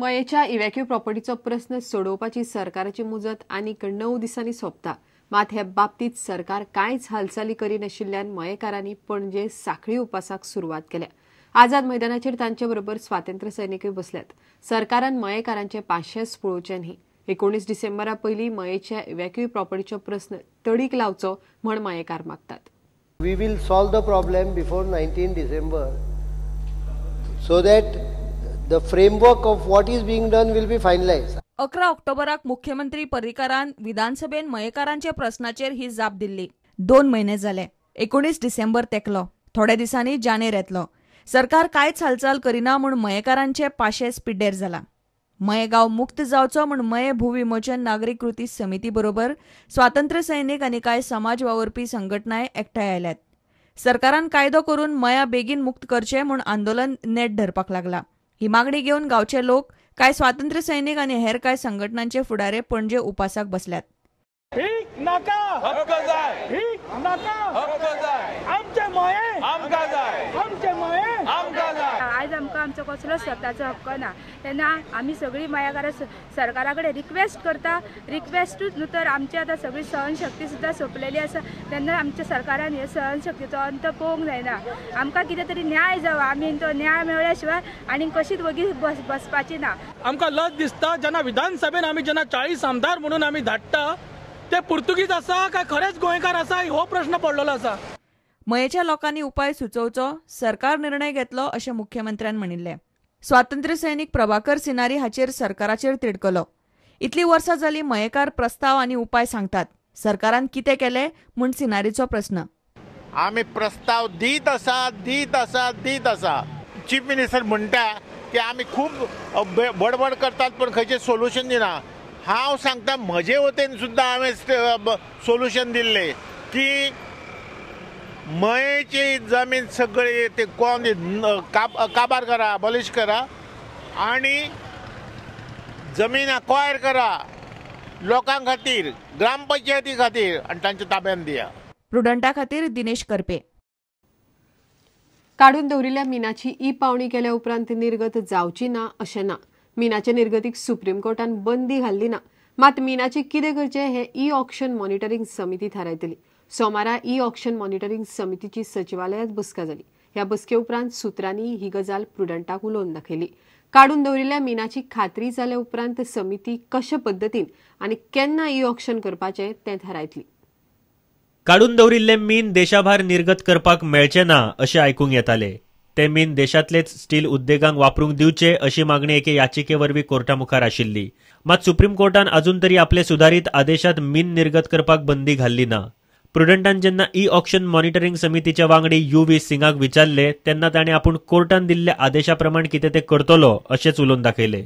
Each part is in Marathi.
मयेच्या इव्हॅक्यू प्रॉपर्टीचो प्रश्न सोडोवपाची सरकाराची मुजत आनीक 9 दिसांनी सोंपता. मात हे बाबतीत सरकार कांयच हालचाली करिनाशिल्ल्यान मयेकारांनी पणजे सांखळी उपासाक सुरवात केल्या. आझाद मैदानाचेर तांचे बरोबर स्वातंत्र्य सैनिकय बसल्यात. सरकारान मयेकारांचे पाशेंस पळोवचे न्ही. 19 डिसेंबरा पयलीं मयेच्या इव्हॅक्यू प्रॉपर्टीचो प्रश्न तडीक लावचो म्हण मयेकार मागतात. We will solve the problem before 19 December so that the framework of what is being done will be finalized. 11 ऑक्टोबराक मुख्यमंत्री पर्रीकारान विधानसभेन मयेकारांचे प्रश्नाचेर ही जाप दिल्ली. 2 म्हयने जाले. 19 डिसेंबर तेकलो. थोड्या दिसांनी जानेर येतलो. सरकार कांयच हालचाल करिना म्हूण मयेकारांचे पाशेंस पिड्डेर जाला. मयेगांव मुक्त जावचो म्हूण मये भूविमोचन नागरीक कृती समिती बरोबर स्वातंत्र्य सैनीक आनी कांय समाज वावुरपी संघटनाय एकठांय आयल्यात. सरकारान कायदो करून मया बेगीन मुक्त करचे म्हूण आंदोलन नेट धरपाक लागला. ही मागणी घेवन गांवचे लोक, कांय स्वातंत्र्य सैनीक आनी हेर कांय संघटनांचे फुडारे पणजे उपासाक बसल्यात. आज आमकां आमचो कसलो स्वताचो हक्क ना तेन्ना आमी सगळीं मयेकारां सरकारा कडेन रिक्वेस्ट करता. रिक्वेस्टूच न्हू तर आमची आतां सगळी सहनशक्ती सुद्दां सोंपलेली आसा. तेन्ना आमच्या सरकारान हे सहनशक्तीचो अंत पळोवंक जायना. आमकां कितें तरी न्याय जावं. आमी तो न्याय मेळ्ळ्या शिवाय आनी कशीच वगीच बसपाची ना. आमकां लज दिसता जेन्ना विधानसभेन आमी जेन्ना 40 आमदार म्हणून आमी धाडटा ते पुर्तुगीज आसा काय खरेच गोंयकार आसा हो प्रश्न पडलेलो आसा. मयेच्या लोकांनी उपाय सुचोवचो सरकार निर्णय घेतलो अशें मुख्यमंत्र्यान म्हणिल्लें. स्वातंत्र्य सैनीक प्रभाकर सिनारी हाचेर सरकाराचेर तिडकलो. इतली वर्सां जालीं मयेकार प्रस्ताव आनी उपाय सांगतात. सरकारान कितें केलें म्हूण सिनारीचो प्रश्न. आमी प्रस्ताव दीत आसा. चीफ मिनिस्टर म्हणटा की आमी खूब बडबड करतात पण खंयचें सोल्युशन दिना. हांव सांगता म्हजे वटेन सुद्दां हांवें सोल्युशन दिल्लें की मयेची जमीन सगळी ते कोण काबार करा, अबॉलिश करा आणि जमीन अक्वायर करा लोकां खातीर, ग्रामपंचायती खातीर आणि तांच्या ताब्यात दिया. प्रुडंटा खातीर दिनेश करपे. काडून दवरिल्ल्या मिनाची पावणी केल्या उपरांत निर्गत जावची ना अशें ना. मिनाच्या निर्गतीक सुप्रीम कोर्टान बंदी घाल्ली ना. मात मिनाचे कितें करचे हे ऑक्शन मॉनिटरींग समिती थारायतली. सोमारा ऑक्शन मॉनिटरींग समितीची सचिवालयांत बसका जाली. ह्या बसके उपरांत सुत्रांनी ही गजाल प्रुडंटाक उलोवन दाखयली. काडून दवरिल्ल्या मिनाची खात्री जाल्या उपरांत समिती कशे पद्दतीन आनी केन्ना ऑक्शन करपाचे तें थारायतली. काडून दवरिल्ले मीन देशाभार निर्गत करपाक मेळचे ना अशें आयकूंक येताले. ते मीन देशांतलेच स्टील उद्देगांक वापरूंक दिवचे अशी मागणी एके याचिके वरवीं कोर्टा मुखार आशिल्ली. मात सुप्रीम कोर्टान अजून तरी आपले सुधारीत आदेशात मीन निर्गत करपाक बंदी घाल्ली ना. प्रुडंटान जेन्ना ऑक्शन मॉनिटरींग समितीच्या वांगडी UV सिंगाक विचारले तेन्ना ताणें आपूण कोर्टान दिल्ल्या आदेशा प्रमाण कितें ते करतलो अशेंच उलोवन दाखयले.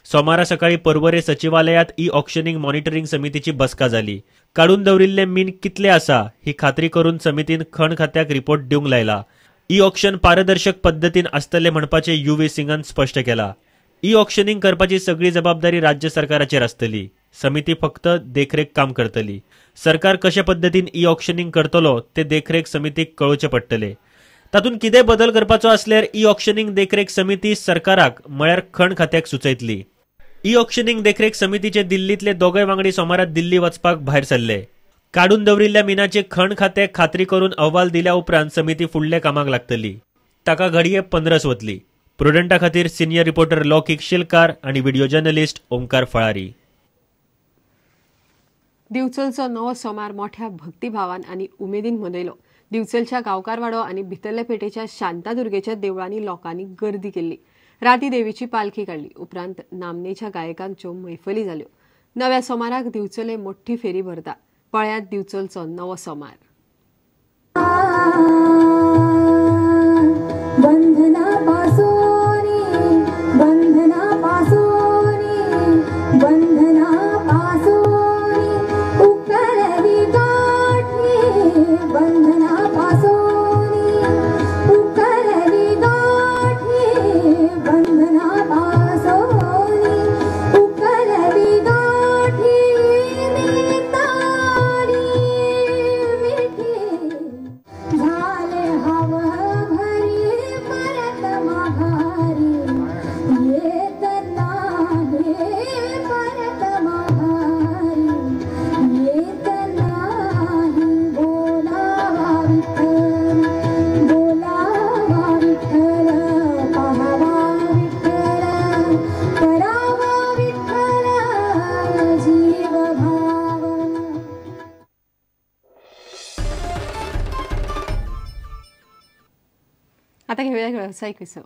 सोमारा सकाळी पर्वरे सचिवालयांत ऑक्शनिंग मॉनिटरींग समितीची बसका जाली. काडून दवरिल्ले मीन कितले आसा ही खात्री करून समितीन खण खात्याक रिपोर्ट दिवंक लायला. ऑक्शन पारदर्शक पद्दतीन आसतले म्हणपाचे UV सिंगान स्पश्ट केला. ऑक्शनिंग करपाची सगळी जबाबदारी राज्य सरकाराचेर आसतली. समिती फक्त देखरेख काम करतली. सरकार कशा पद्दतीन ऑक्शनिंग करतलो ते देखरेख समितीक कळोवचे पडटले. तातूंत कितें बदल करपाचो आसल्यार ऑक्शनिंग देखरेख समिती सरकाराक म्हळ्यार खण खात्याक सुचयतली. ऑक्शनिंग देखरेख समितीचे दिल्लीतले दोगय वांगडी सोमारात दिल्ली वचपाक भायर सरले. काडून दवरिल्ल्या मिनाचे खण खाते खात्री करून अहवाल दिल्या उपरांत समिती फुडले कामाक लागतली. ताका घडये 15 वतली. प्रुडंटा खातीर सिनियर रिपोर्टर लौकिक शिलकार आनी व्हिडिओ जर्नलिस्ट ओमकार फळारी. दिवचलचो नवो सोमार मोठ्या भक्तिभावान आनी उमेदीन मनयलो. दिवचलच्या गांवकारवाडो आनी भितरले पेटेच्या शांतादुर्गेच्या देवळांनी लोकांनी गर्दी केल्ली. राती देवीची पालखी काडली. उपरांत नामनेच्या गायकांच्यो मैफली जाल्यो. नव्या सोमाराक दिवचले मोठी फेरी भरता. पळयात दिवचलचो नवो सोमार. झाला आता घेऊया व्यावसायिक विसव.